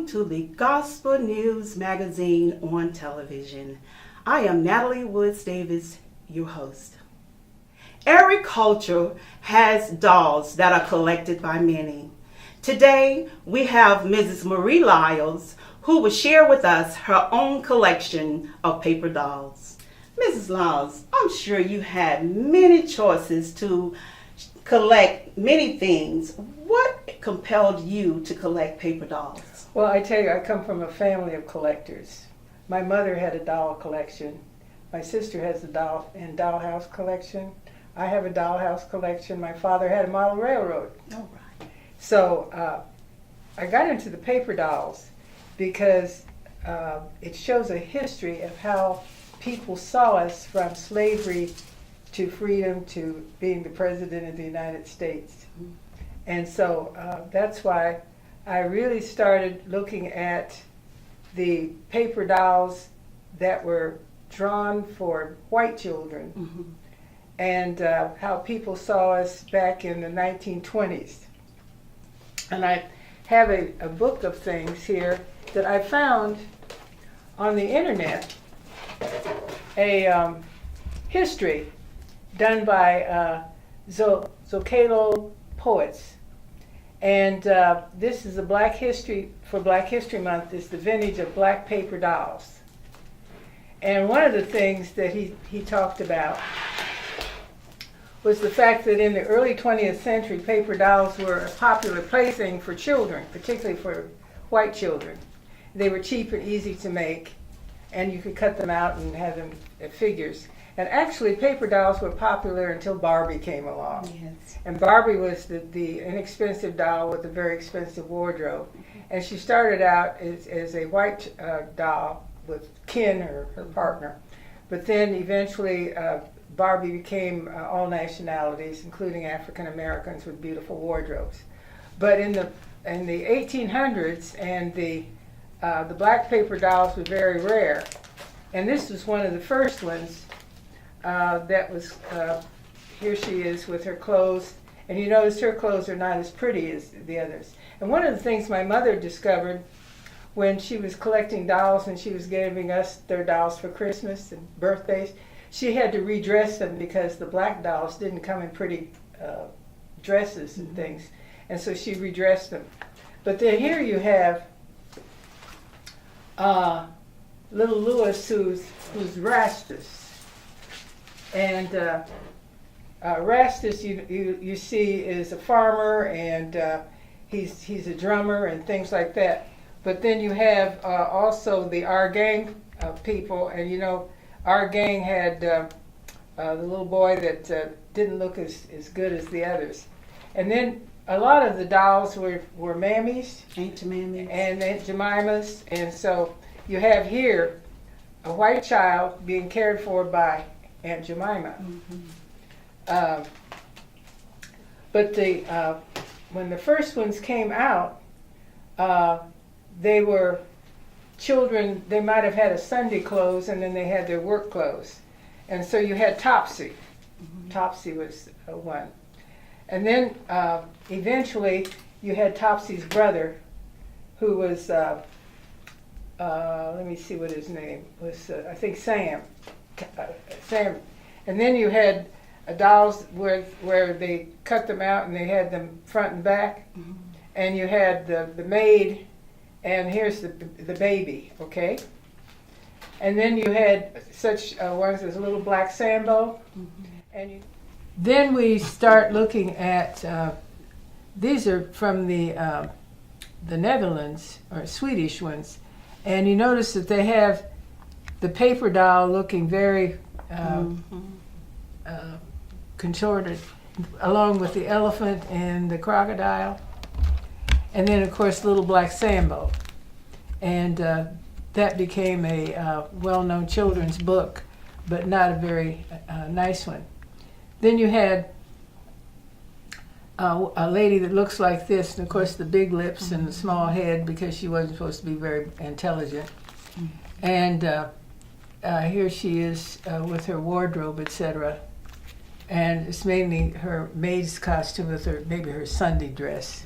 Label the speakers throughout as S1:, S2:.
S1: welcome to the Gospel News Magazine on television. I am Natalie Woods Davis, your host. Every culture has dolls that are collected by many. Today, we have Mrs. Marie Lyles, who will share with us her own collection of paper dolls. Mrs. Lyles, I'm sure you had many choices to collect many things. What compelled you to collect paper dolls?
S2: Well, I tell you, I come from a family of collectors. My mother had a doll collection. My sister has a dollhouse collection. I have a dollhouse collection. My father had a model railroad.
S1: All right.
S2: So I got into the paper dolls because it shows a history of how people saw us from slavery to freedom to being the President of the United States. And so that's why I really started looking at the paper dolls that were drawn for white children and how people saw us back in the 1920s. And I have a book of things here that I found on the internet, a history done by Zocalo Poets. And this is a Black History, for Black History Month, is the vintage of black paper dolls. And one of the things that he talked about was the fact that in the early 20th century, paper dolls were a popular plaything for children, particularly for white children. They were cheap and easy to make, and you could cut them out and have them figures. And actually, paper dolls were popular until Barbie came along.
S1: Yes.
S2: And Barbie was the inexpensive doll with a very expensive wardrobe. And she started out as a white doll with Ken, her partner. But then eventually, Barbie became all nationalities, including African Americans with beautiful wardrobes. But in the 1800s, and the black paper dolls were very rare. And this was one of the first ones. That was, here she is with her clothes, and you notice her clothes are not as pretty as the others. And one of the things my mother discovered when she was collecting dolls and she was giving us their dolls for Christmas and birthdays, she had to redress them because the black dolls didn't come in pretty dresses and things, and so she redressed them. But then here you have little Louis who's Rastus. And Rastus, you see, is a farmer, and he's a drummer and things like that. But then you have also the Our Gang people, and you know, Our Gang had the little boy that didn't look as good as the others. And then a lot of the dolls were mammies,
S1: Aunt Jemimas,
S2: and Aunt Jemimas, and so you have here a white child being cared for by Aunt Jemima. But when the first ones came out, they were children. They might have had a Sunday clothes, and then they had their work clothes. And so you had Topsy. Topsy was one. And then eventually you had Topsy's brother, who was, let me see what his name was, I think Sam. Sam. And then you had dolls where they cut them out and they had them front and back. And you had the maid, and here's the baby, okay? And then you had such ones as Little Black Sambo. And then we start looking at, these are from the Netherlands, or Swedish ones. And you notice that they have the paper doll looking very contorted, along with the elephant and the crocodile. And then, of course, Little Black Sambo. And that became a well-known children's book, but not a very nice one. Then you had a lady that looks like this, and of course the big lips and the small head, because she wasn't supposed to be very intelligent. And here she is with her wardrobe, etc. And it's mainly her maid's costume with maybe her Sunday dress.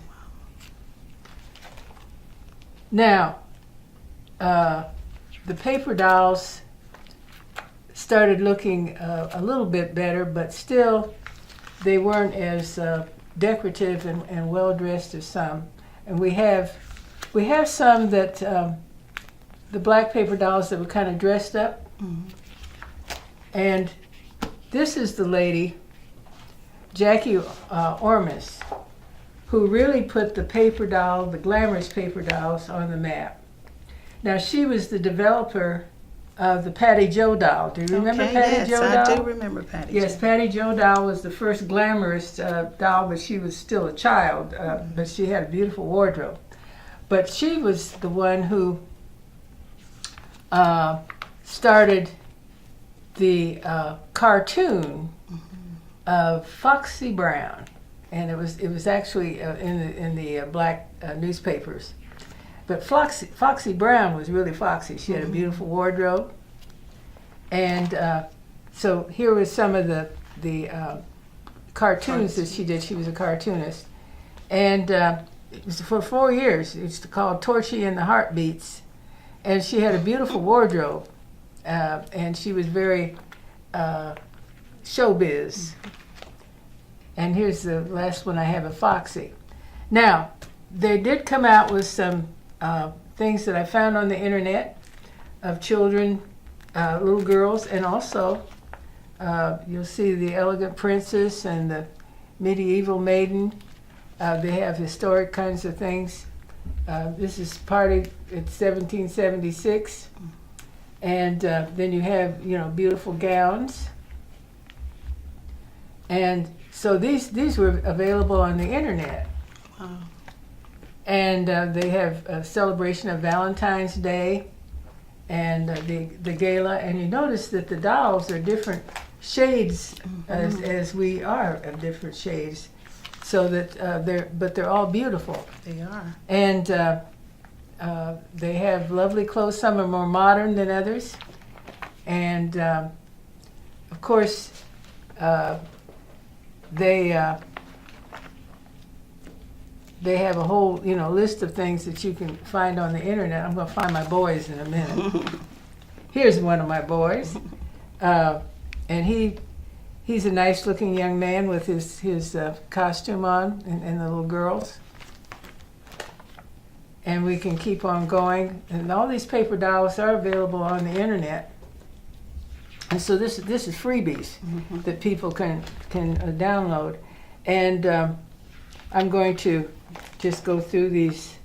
S2: Now, the paper dolls started looking a little bit better, but still they weren't as decorative and well dressed as some. And we have some that the black paper dolls that were kind of dressed up.
S1: Mm-hmm.
S2: And this is the lady, Jackie Ormus, who really put the paper doll, the glamorous paper dolls, on the map. Now, she was the developer of the Patty Jo doll. Do you remember Patty Jo doll?
S1: Yes, I do remember Patty Jo.
S2: Yes, Patty Jo doll was the first glamorous doll, but she was still a child, but she had a beautiful wardrobe. But she was the one who started the cartoon of Foxy Brown, and it was actually in the black newspapers. But Foxy Brown was really foxy. She had a beautiful wardrobe, and so here was some of the cartoons that she did. She was a cartoonist, and it was for 4 years. It was called Torchy and the Heartbeats, and she had a beautiful wardrobe, and she was very showbiz. And here's the last one I have of Foxy. Now, they did come out with some things that I found on the internet of children, little girls, and also you'll see the Elegant Princess and the Medieval Maiden. They have historic kinds of things. This is party in 1776, and then you have beautiful gowns. And so these were available on the internet.
S1: Wow.
S2: And they have a celebration of Valentine's Day and the gala. And you notice that the dolls are different shades, as we are of different shades. So that they're all beautiful.
S1: They are.
S2: And they have lovely clothes. Some are more modern than others. And of course, they have a whole list of things that you can find on the internet. I'm going to find my boys in a minute. Here's one of my boys, and he's a nice looking young man with his costume on, and the little girls. And we can keep on going. And all these paper dolls are available on the internet. And so this is freebies that people can download. And I'm going to just go through these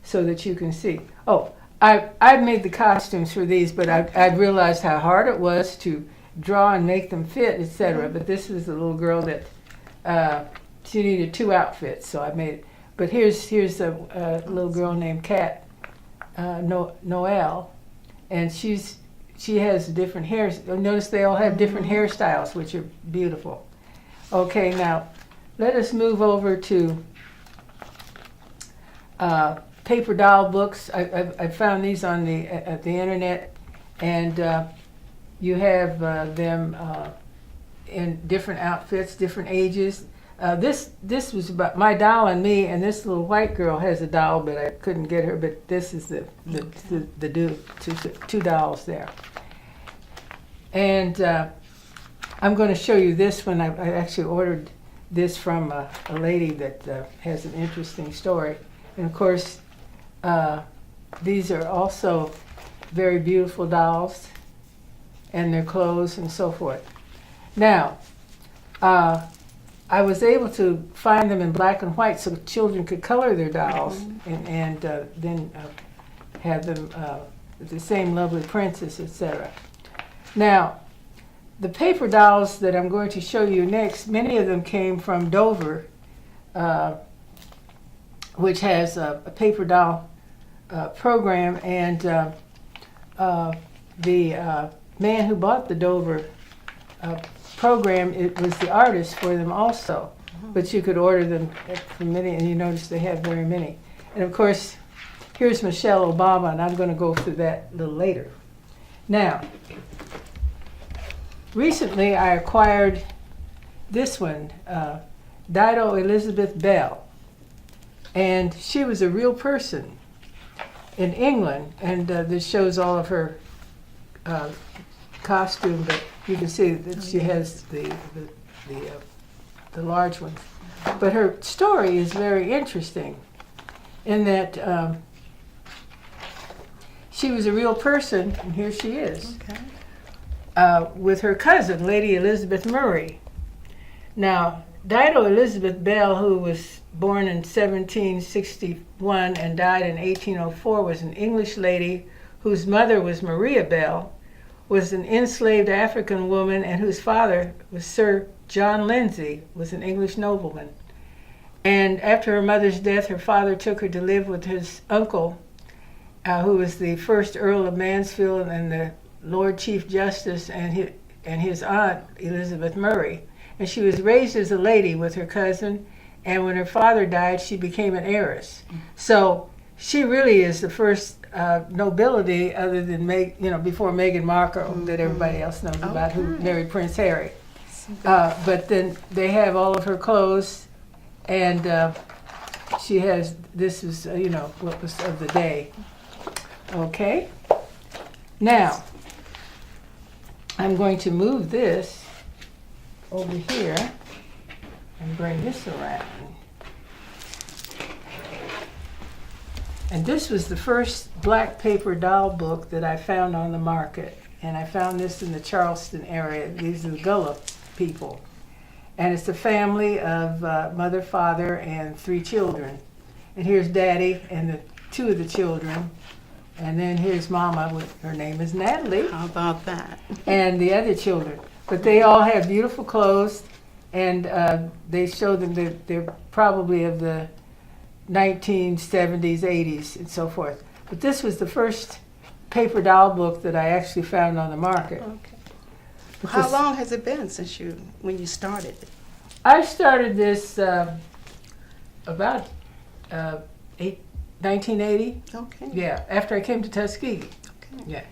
S2: so that you can see. Oh, I've made the costumes for these, but I realized how hard it was to draw and make them fit, etc. But this is the little girl that she needed 2 outfits, so I made it. But here's a little girl named Kat Noel, and she has different hairs. Notice they all have different hairstyles, which are beautiful. Okay, now let us move over to paper doll books. I found these on at the internet, and you have them in different outfits, different ages. This was about My Doll and Me, and this little white girl has a doll, but I couldn't get her. But this is the two dolls there. And I'm going to show you this one. I actually ordered this from a lady that has an interesting story. And of course, these are also very beautiful dolls, and their clothes and so forth. Now, I was able to find them in black and white so children could color their dolls and then have them the same lovely princess, etc. Now, the paper dolls that I'm going to show you next, many of them came from Dover, which has a paper doll program, and the man who bought the Dover program, it was the artist for them also, but you could order them from many, and you notice they have very many. And of course, here's Michelle Obama, and I'm going to go through that a little later. Now, recently I acquired this one, Dido Elizabeth Bell, and she was a real person. in England, and this shows all of her costume, but you can see that she has the large ones. But her story is very interesting in that she was a real person, and here she is, with her cousin, Lady Elizabeth Murray. Now, Dido Elizabeth Bell, who was born in 1761 and died in 1804, was an English lady whose mother was Maria Bell, was an enslaved African woman, and whose father was Sir John Lindsay, was an English nobleman. And after her mother's death, her father took her to live with his uncle, who was the first Earl of Mansfield and the Lord Chief Justice, and his aunt, Elizabeth Murray. And she was raised as a lady with her cousin, and when her father died, she became an heiress. So she really is the first nobility, other than before Meghan Markle, that everybody else knows about, who married Prince Harry. But then they have all of her clothes, and she has, this is, what was of the day. Okay? Now, I'm going to move this over here and bring this around. And this was the first black paper doll book that I found on the market. And I found this in the Charleston area. These are the Gullah people. And it's a family of mother, father, and 3 children. And here's Daddy and 2 of the children. And then here's Mama, her name is Natalie.
S1: How about that?
S2: And the other children. But they all have beautiful clothes, and they show them that they're probably of the 1970s, 80s, and so forth. But this was the first paper doll book that I actually found on the market.
S1: Okay. How long has it been since when you started it?
S2: I started this about 1980.
S1: Okay.
S2: Yeah, after I came to Tuskegee.
S1: Okay.
S2: Yeah.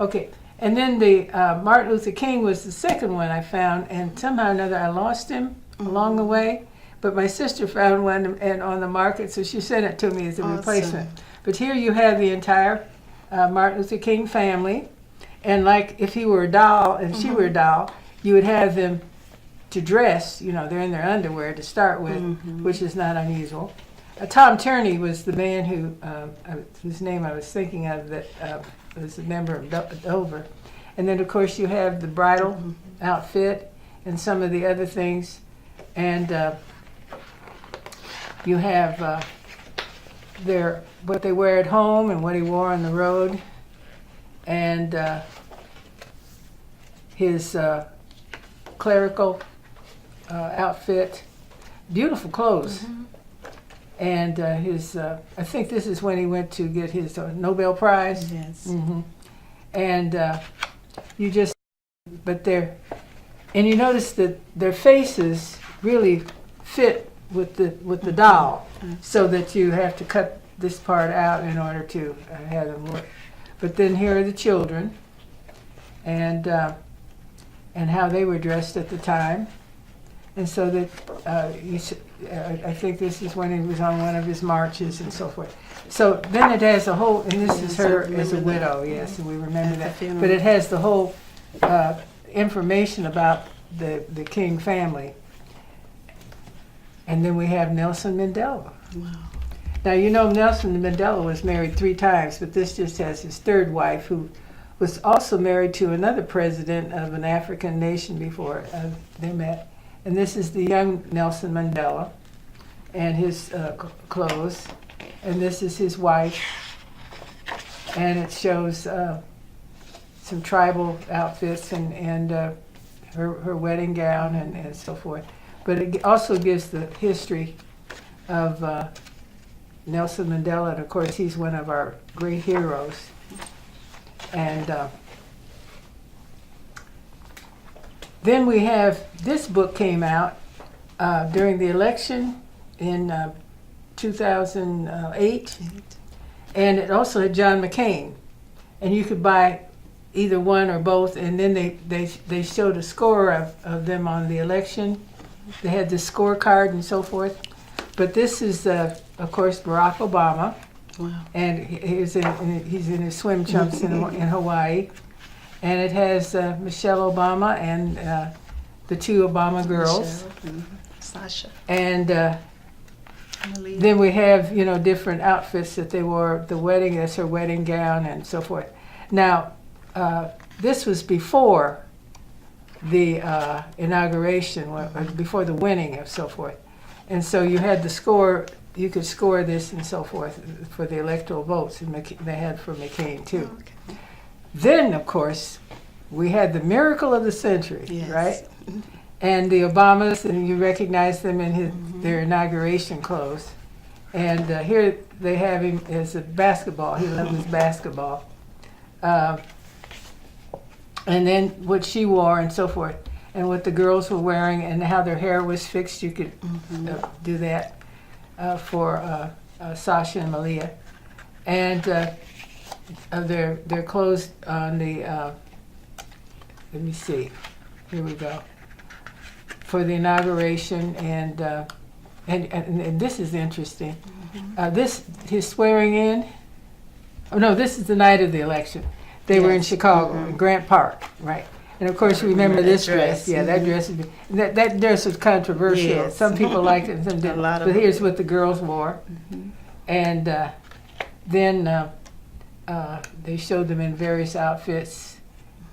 S2: Okay. And then the Martin Luther King was the second one I found, and somehow or another I lost him along the way. But my sister found one and on the market, so she sent it to me as a replacement. But here you have the entire Martin Luther King family, and like if he were a doll and she were a doll, you would have them to dress. They're in their underwear to start with, which is not unusual. Tom Turney was the man whose name I was thinking of, that was a member of Dover. And then, of course, you have the bridal outfit and some of the other things. And you have what they wear at home and what he wore on the road. And his clerical outfit. Beautiful clothes. And I think this is when he went to get his Nobel Prize.
S1: Yes.
S2: And and you notice that their faces really fit with the doll, so that you have to cut this part out in order to have them work. But then here are the children, and how they were dressed at the time. And so that I think this is when he was on one of his marches and so forth. So then it has a whole, and this is her as a widow, yes, and we remember that. But it has the whole information about the King family. And then we have Nelson Mandela.
S1: Wow.
S2: Now, Nelson Mandela was married 3 times, but this just has his 3rd wife, who was also married to another president of an African nation before they met. And this is the young Nelson Mandela and his clothes. And this is his wife. And it shows some tribal outfits and her wedding gown and so forth. But it also gives the history of Nelson Mandela. And of course, he's one of our great heroes. And then we have, this book came out during the election in 2008, and it also had John McCain. And you could buy either one or both, and then they showed a score of them on the election. They had the scorecard and so forth. But this is, of course, Barack Obama.
S1: Wow.
S2: and he's in his swim trunks in Hawaii. And it has Michelle Obama and the two Obama girls.
S1: Michelle and Sasha.
S2: And
S1: Malia.
S2: then we have, different outfits that they wore. The wedding, that's her wedding gown and so forth. Now, this was before the inauguration, before the winning and so forth. And so you had the score, you could score this and so forth for the electoral votes, and they had for McCain too.
S1: Okay.
S2: Then, of course, we had the miracle of the century,
S1: Yes.
S2: right? And the Obamas, and you recognize them in their inauguration clothes. And here they have him as a basketball. He loves his basketball. And then what she wore and so forth. And what the girls were wearing and how their hair was fixed. You could do that for Sasha and Malia. And their clothes on the, let me see, here we go. For the inauguration, and this is interesting. His swearing in. Oh no, this is the night of the election. They were in Chicago, in Grant Park, right? And of course, you remember this dress. Yeah, that dress. That dress was controversial.
S1: Yes.
S2: Some people liked it, and some didn't. But here's what the girls wore, and then they showed them in various outfits,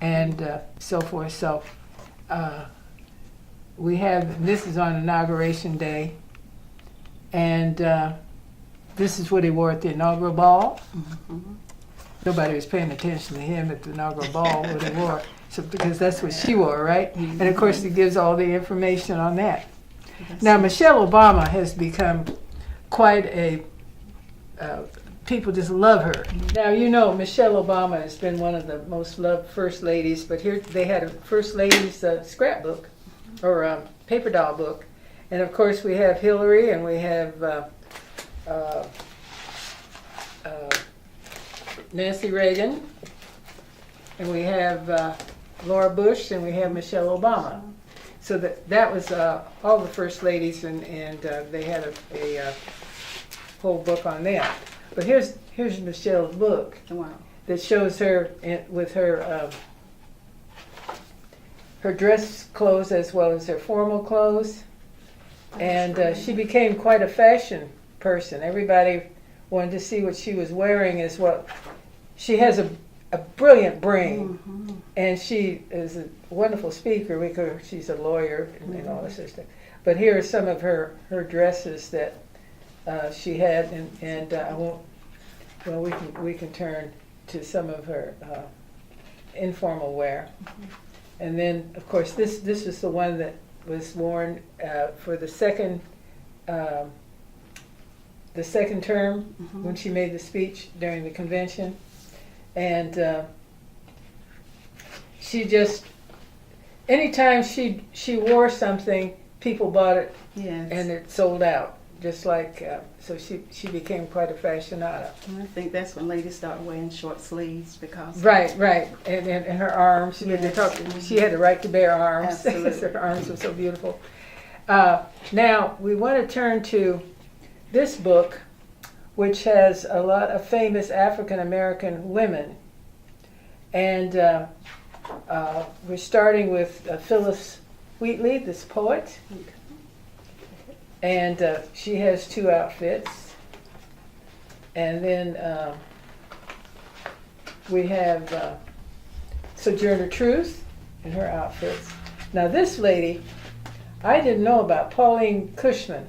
S2: and so forth. So. We have, this is on Inauguration Day, and this is what he wore at the inaugural ball. Nobody was paying attention to him at the inaugural ball, what he wore, so, because that's what she wore, right? And of course, he gives all the information on that. Now, Michelle Obama has become quite a, people just love her. Now, Michelle Obama has been one of the most loved first ladies, but here they had a first lady's scrapbook, or paper doll book. And of course we have Hillary, and we have Nancy Reagan, and we have Laura Bush, and we have Michelle Obama. So that was all the first ladies, and they had a whole book on them. But here's Michelle's book.
S1: Wow.
S2: That shows her with her dress clothes as well as her formal clothes. And she became quite a fashion person. Everybody wanted to see what she was wearing as well. She has a brilliant brain, and she is a wonderful speaker. She's a lawyer and all this sort of stuff. But here are some of her dresses that she had, and I won't. Well, we can turn to some of her informal wear. And then, of course, this was the one that was worn for the second term when she made the speech during the convention. And she just, anytime she wore something, people bought it, and it sold out. Just like, so she became quite a fashionista.
S1: And I think that's when ladies started wearing short sleeves because.
S2: Right, and her arms. She had the right to bear arms. Her arms were so beautiful. Now we want to turn to this book, which has a lot of famous African American women, and we're starting with Phyllis Wheatley, this poet. And she has two outfits. And then we have Sojourner Truth in her outfits. Now this lady, I didn't know about, Pauline Cushman,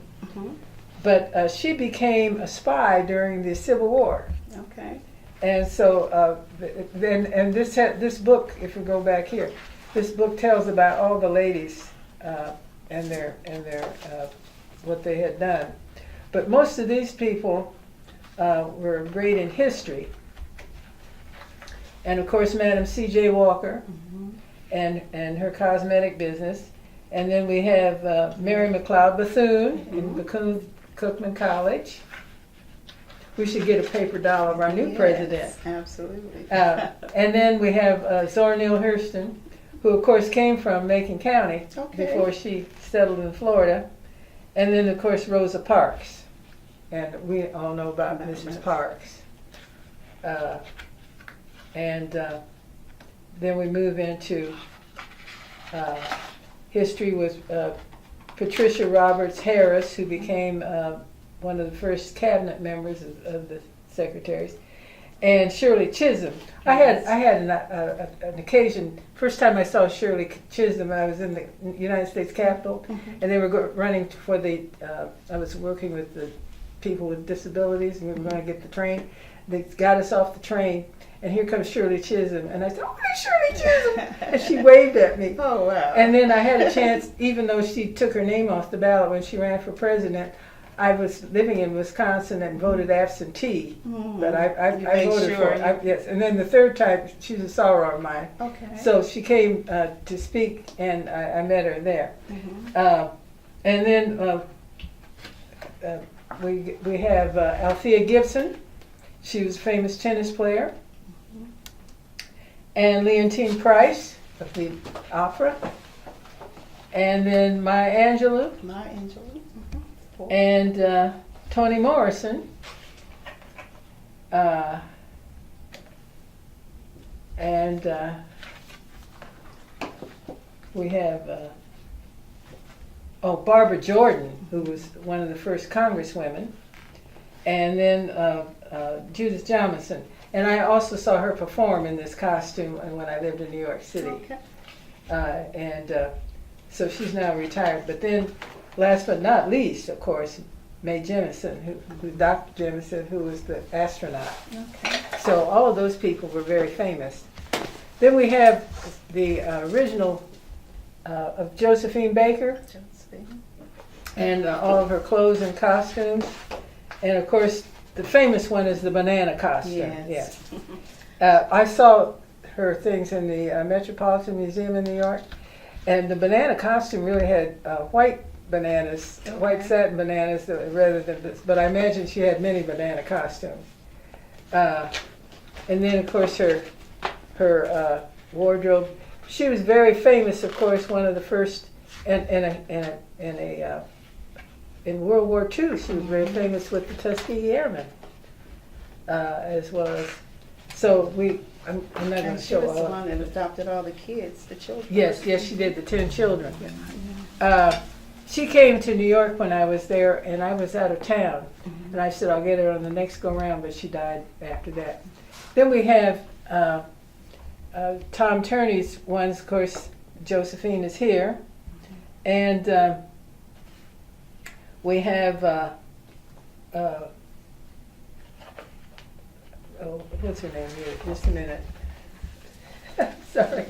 S2: but she became a spy during the Civil War.
S1: Okay.
S2: And so this book, if we go back here, this book tells about all the ladies and their what they had done. But most of these people were great in history. And of course, Madam C.J. Walker and her cosmetic business. And then we have Mary McLeod Bethune in Bethune-Cookman College. We should get a paper doll of our new president.
S1: Absolutely.
S2: And then we have Zora Neale Hurston, who of course came from Macon County before she settled in Florida. And then, of course, Rosa Parks. and we all know about Mrs. Parks. And then we move into history with Patricia Roberts Harris, who became one of the first cabinet members of the secretaries, and Shirley Chisholm. I had an occasion. First time I saw Shirley Chisholm, I was in the United States Capitol, and they were running for the. I was working with the people with disabilities, and we were going to get the train. They got us off the train, and here comes Shirley Chisholm, and I said, "Oh, there's Shirley Chisholm," and she waved at me.
S1: Oh, wow.
S2: And then I had a chance, even though she took her name off the ballot when she ran for president. I was living in Wisconsin and voted absentee, but I voted for her. Yes, and then the third time, she's a sorrow of mine.
S1: Okay.
S2: So she came to speak, and I met her there. And then we have Althea Gibson. She was a famous tennis player. And Leontine Price of the opera. And then Maya Angelou.
S1: Maya Angelou.
S2: And Toni Morrison. And we have Barbara Jordan, who was one of the first congresswomen, and then Judith Jamison. And I also saw her perform in this costume when I lived in New York City.
S1: Okay.
S2: So she's now retired. But then, last but not least, of course, Mae Jemison, Dr. Jemison, who was the astronaut.
S1: Okay.
S2: So all of those people were very famous. Then we have the original of Josephine Baker, and all of her clothes and costumes. And of course, the famous one is the banana costume.
S1: Yes.
S2: I saw her things in the Metropolitan Museum in New York, and the banana costume really had white bananas, white satin bananas rather than this, but I imagine she had many banana costumes. And then, of course, her wardrobe. She was very famous, of course, one of the first in World War II. She was very famous with the Tuskegee Airmen, as well as. So I'm not going to show all.
S1: She was the one that adopted all the kids, the children.
S2: Yes, she did, the 10 children. She came to New York when I was there, and I was out of town. And I said, I'll get her on the next go-round, but she died after that. Then we have Tom Turney's ones. Of course, Josephine is here. And we have, what's her name here? Just a minute. Sorry.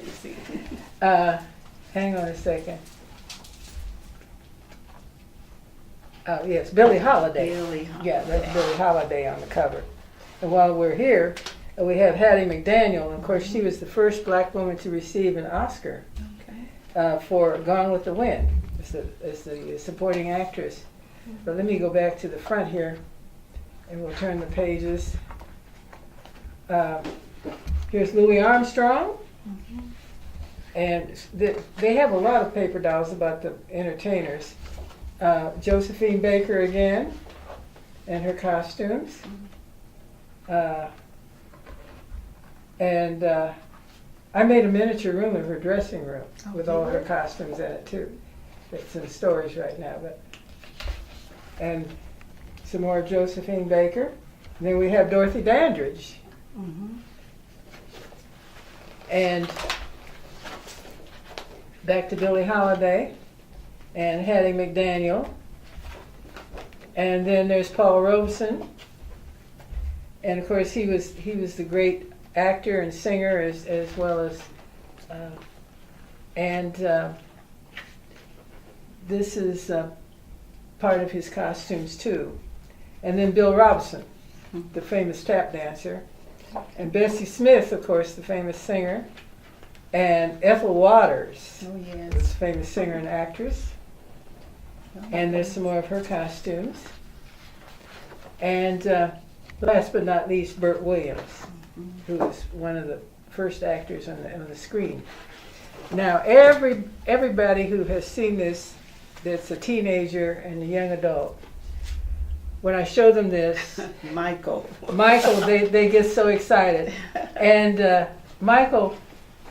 S2: Hang on a second. Oh, yes, Billie Holiday. Yeah, that's Billie Holiday on the cover. And while we're here, we have Hattie McDaniel. And of course, she was the first black woman to receive an Oscar for Gone with the Wind as the supporting actress. But let me go back to the front here, and we'll turn the pages. Here's Louis Armstrong. And they have a lot of paper dolls about the entertainers. Josephine Baker again, and her costumes. And I made a miniature room of her dressing room with all her costumes in it too. It's in storage right now. And some more Josephine Baker. And then we have Dorothy Dandridge. And back to Billie Holiday and Hattie McDaniel. And then there's Paul Robeson. And of course he was the great actor and singer as well as this is part of his costumes too. And then Bill Robson, the famous tap dancer. And Bessie Smith, of course, the famous singer. And Ethel Waters, the famous singer and actress. And there's some more of her costumes. And last but not least, Burt Williams, who was one of the first actors on the screen. Now, everybody who has seen this, that's a teenager and a young adult, when I show them this,
S1: Michael,
S2: they get so excited. And Michael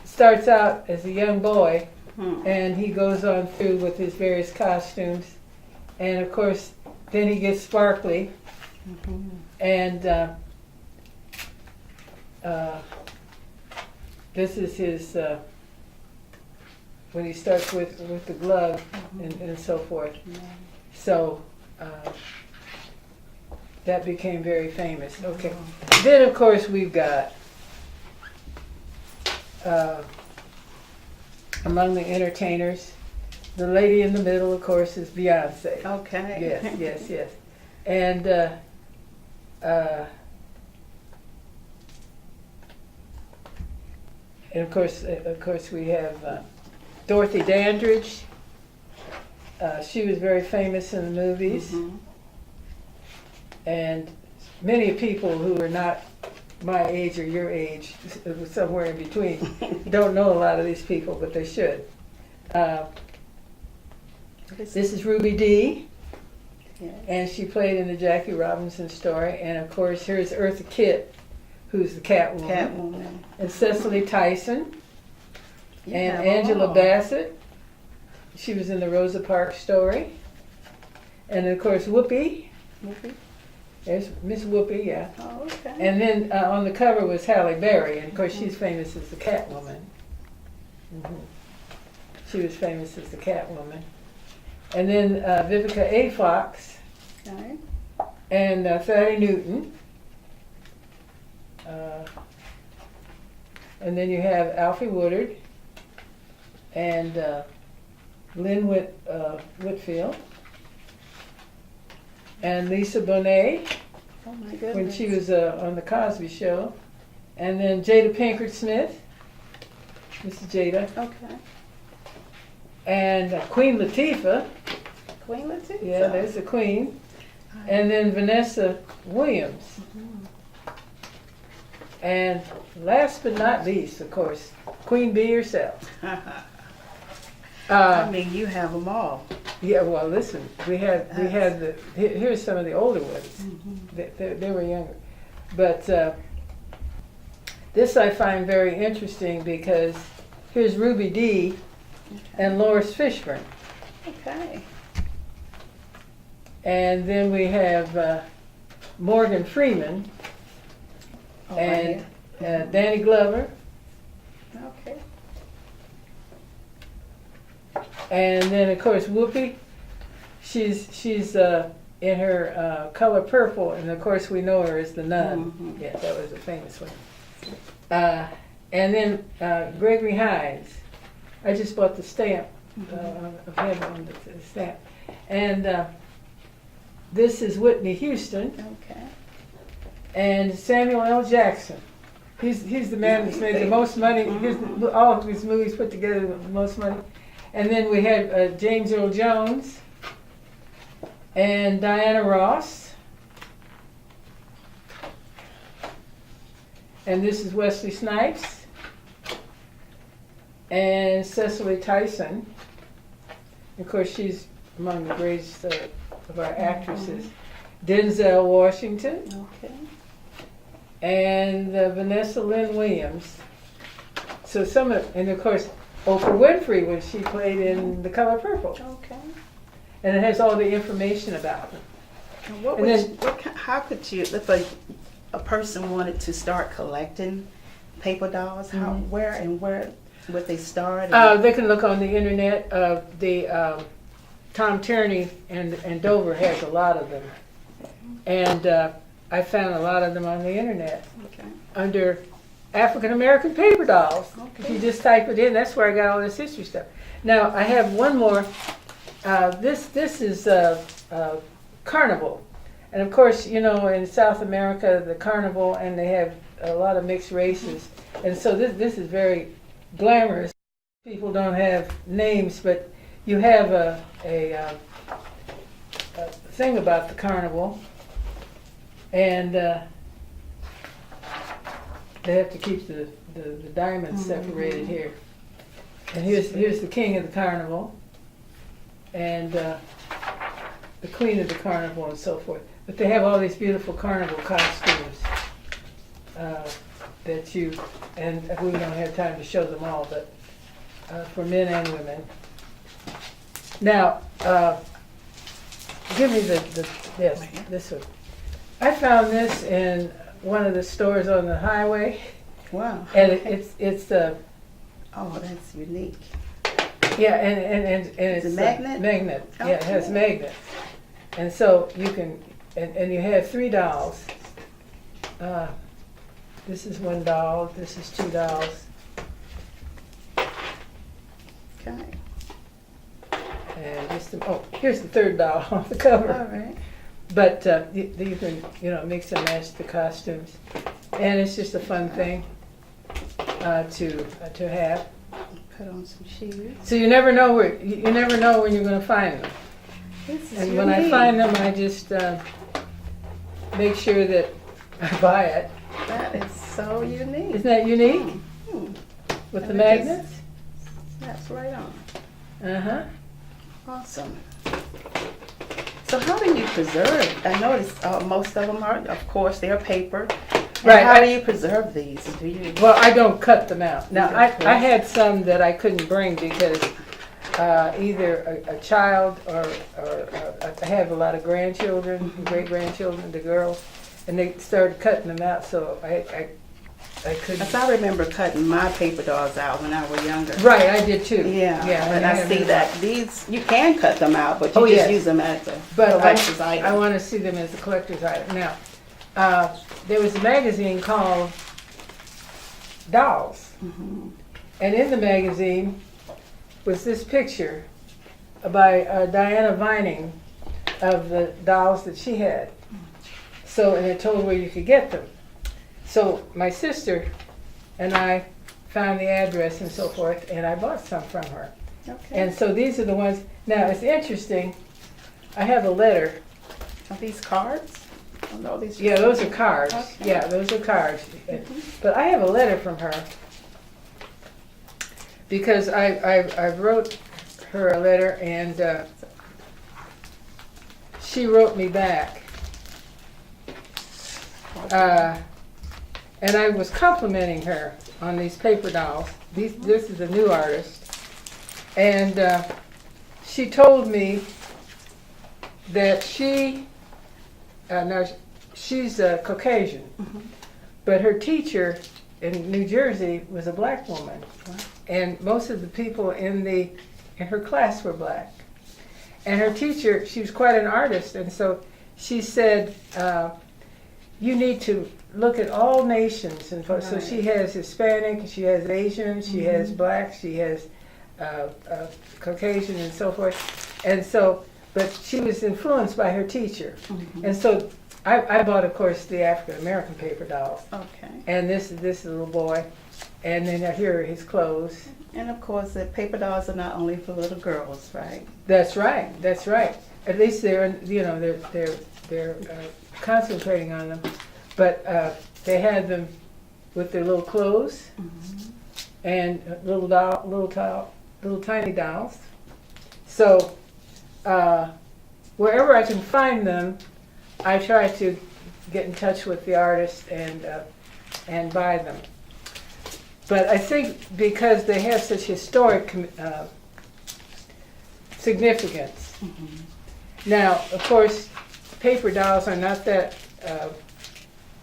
S2: starts out as a young boy, and he goes on through with his various costumes. And of course, then he gets sparkly. And this is his, when he starts with the glove and so forth. So that became very famous. Okay. Then of course we've got among the entertainers, the lady in the middle, of course, is Beyonce.
S1: okay.
S2: Yes. And of course we have Dorothy Dandridge. She was very famous in the movies. And many people who are not my age or your age, somewhere in between, don't know a lot of these people, but they should. This is Ruby Dee, and she played in the Jackie Robinson story. And of course, here's Eartha Kitt, who's the Catwoman. And Cecily Tyson, and Angela Bassett. She was in the Rosa Parks story. And of course, Whoopi. There's Miss Whoopi, yeah.
S1: Oh, okay.
S2: And then on the cover was Halle Berry, and of course she's famous as the Catwoman. She was famous as the Catwoman. And then Vivica A. Fox, and Thaddeus Newton. And then you have Alfie Woodard, and Lynn Whitfield, and Lisa Bonet,
S1: Oh my goodness.
S2: when she was on the Cosby Show, and then Jada Pinkett Smith, Mrs. Jada,
S1: Okay.
S2: and Queen Latifah.
S1: Queen Latifah.
S2: Yeah, there's the Queen, and then Vanessa Williams, and last but not least, of course, Queen Bee herself.
S1: I mean, you have them all.
S2: Yeah, well, listen, we had here's some of the older ones. They were younger. But this I find very interesting because here's Ruby Dee and Loris Fishburne.
S1: Okay.
S2: And then we have Morgan Freeman and Danny Glover.
S1: Okay.
S2: And then of course Whoopi, she's in her color purple, and of course we know her as the nun. Yeah, that was a famous one. And then Gregory Hines. I just bought the stamp of him on the stamp. And this is Whitney Houston.
S1: Okay.
S2: And Samuel L. Jackson. He's the man that's made the most money. All of his movies put together, the most money. And then we had James Earl Jones and Diana Ross. And this is Wesley Snipes and Cecily Tyson. Of course, she's among the greatest of our actresses. Denzel Washington.
S1: Okay.
S2: And Vanessa Lynn Williams. So and of course, Oprah Winfrey when she played in The Color Purple.
S1: Okay.
S2: And it has all the information about them.
S1: And how could you, if a person wanted to start collecting paper dolls, where would they start?
S2: They can look on the internet. Tom Tierney and Dover has a lot of them. And I found a lot of them on the internet under African American paper dolls. If you just type it in, that's where I got all this history stuff. Now I have one more. This is Carnival, and of course you know in South America the Carnival, and they have a lot of mixed races, and so this is very glamorous. People don't have names, but you have a thing about the Carnival, and they have to keep the diamonds separated here. And here's the king of the Carnival, and the the queen of the carnival and so forth. But they have all these beautiful carnival costumes that you, and we don't have time to show them all, but for men and women. Now, give me this one. I found this in one of the stores on the highway.
S1: Wow.
S2: And it's
S1: Oh, that's unique.
S2: yeah, and it's
S1: a magnet?
S2: Magnet.
S1: Oh,
S2: Yeah, it has
S1: cool.
S2: magnet. And so you can, and you have 3 dolls. This is 1 doll. This is 2 dolls.
S1: Okay.
S2: And just here's the 3rd doll on the cover.
S1: All right.
S2: But you can mix and match the costumes, and it's just a fun thing to have.
S1: Put on some shoes.
S2: So you never know when you're going to find them.
S1: This is
S2: And
S1: unique.
S2: when I find them, I just make sure that I buy it.
S1: That is so unique.
S2: Isn't that unique?
S1: Hmm.
S2: With the
S1: And it
S2: magnets?
S1: That's right on.
S2: Uh-huh.
S1: Awesome. So how do you preserve? I noticed most of them are, of course, they're paper. And
S2: Right.
S1: How do you preserve these? Do you?
S2: Well, I don't cut them out. Now,
S1: Yeah, of
S2: I
S1: course.
S2: had some that I couldn't bring because either a child or I have a lot of grandchildren, great-grandchildren, the girls, and they started cutting them out, so I couldn't.
S1: As I remember cutting my paper dolls out when I was younger.
S2: Right, I did too.
S1: Yeah,
S2: and
S1: but I
S2: have
S1: see
S2: them.
S1: that these, you can cut them out, but you
S2: Oh,
S1: just
S2: yes.
S1: use them as a
S2: But
S1: collector's
S2: I
S1: item.
S2: want to see them as a collector's item. Now, there was a magazine called Dolls,
S1: Mhm.
S2: and in the magazine was this picture by Diana Vining of the dolls that she had. So, and it told where you could get them. So my sister and I found the address and so forth, and I bought some from her.
S1: Okay.
S2: And so these are the ones. Now it's interesting. I have a letter.
S1: Are these cards? Oh, no, these.
S2: Yeah, those are cards.
S1: Okay.
S2: Yeah, those are cards. But I have a letter from her because I wrote her a letter, and she wrote me back. And I was complimenting her on these paper dolls. This is a new artist. And she told me that she's Caucasian, but her teacher in New Jersey was a black woman, and most of the people in her class were black. And her teacher, she was quite an artist, and so she said, you need to look at all nations. And so she has Hispanic, she has Asian, she has black, she has Caucasian, and so forth. And so, but she was influenced by her teacher. And so I bought, of course, the African American paper dolls.
S1: Okay.
S2: And this little boy. And then here are his clothes.
S1: And of course, the paper dolls are not only for little girls, right?
S2: That's right. That's right. At least they're concentrating on them. But they had them with their little clothes and little tiny dolls. So wherever I can find them, I try to get in touch with the artist and buy them. But I think because they have such historic significance. Now, of course, paper dolls are not that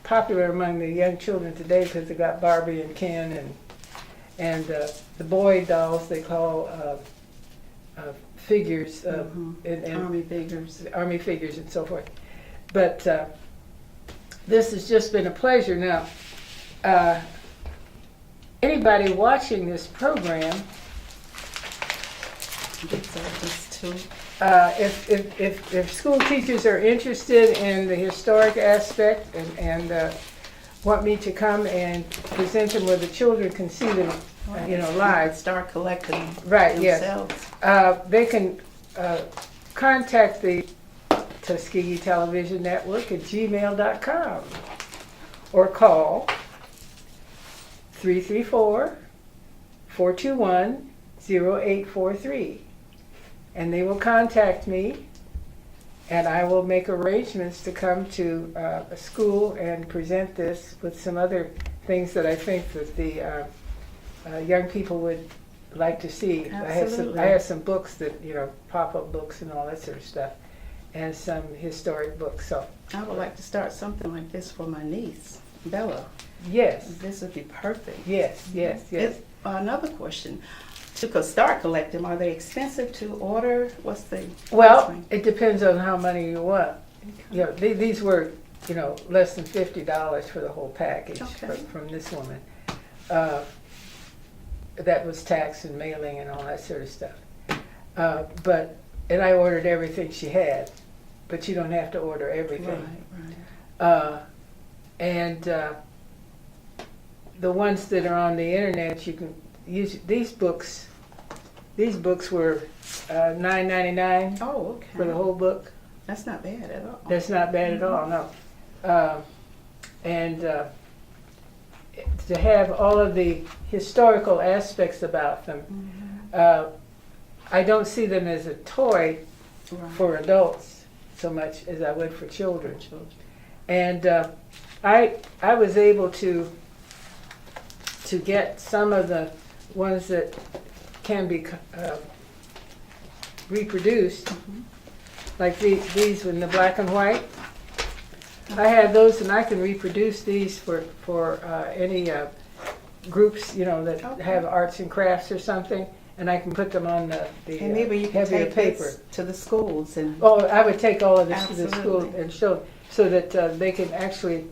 S2: popular among the young children today because they got Barbie and Ken and the boy dolls they call figures, and army figures and so forth. But this has just been a pleasure. Now, anybody watching this program, if school teachers are interested in the historic aspect and want me to come and present them where the children can see them, live.
S1: Start collecting
S2: Right,
S1: themselves.
S2: yes. They can contact the Tuskegee Television Network at gmail.com or call 334-421-0843. And they will contact me And I will make arrangements to come to a school and present this with some other things that I think that the young people would like to see.
S1: Absolutely.
S2: I have some books that, pop-up books and all that sort of stuff, and some historic books. So
S1: I would like to start something like this for my niece, Bella.
S2: yes,
S1: This would be perfect.
S2: yes.
S1: Another question. To start collecting, are they expensive to order? What's the
S2: Well,
S1: price range?
S2: it depends on how many you want. These were, less than $50 for the whole package
S1: Okay.
S2: from this woman. That was tax and mailing and all that sort of stuff. And I ordered everything she had, but you don't have to order everything.
S1: Right.
S2: And the ones that are on the internet, you can use these books. These books were $9.99
S1: Oh, okay.
S2: for the whole book.
S1: That's not bad at all.
S2: That's not bad at all, no. And to have all of the historical aspects about them, I don't see them as a toy
S1: Right.
S2: for adults so much as I would for children. And I was able to get some of the ones that can be reproduced, like these in the black and white. I have those, and I can reproduce these for any groups, that
S1: Okay.
S2: have arts and crafts or something, and I can put them on the
S1: And maybe you can
S2: heavier
S1: take
S2: paper.
S1: this to the schools and
S2: Oh, I would take all of this to the school
S1: Absolutely.
S2: and show, so that they can actually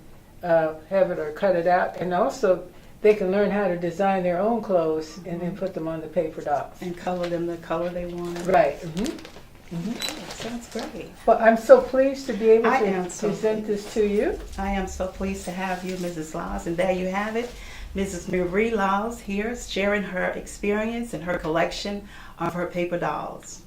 S2: have it or cut it out, and also they can learn how to design their own clothes and then put them on the paper dolls.
S1: color them the color they want.
S2: Right.
S1: Sounds great.
S2: Well, I'm so pleased to be able
S1: I
S2: to
S1: am so
S2: present this to you.
S1: I am so pleased to have you, Mrs. Lyles. And there you have it. Mrs. Marie Lyles here sharing her experience and her collection of her paper dolls.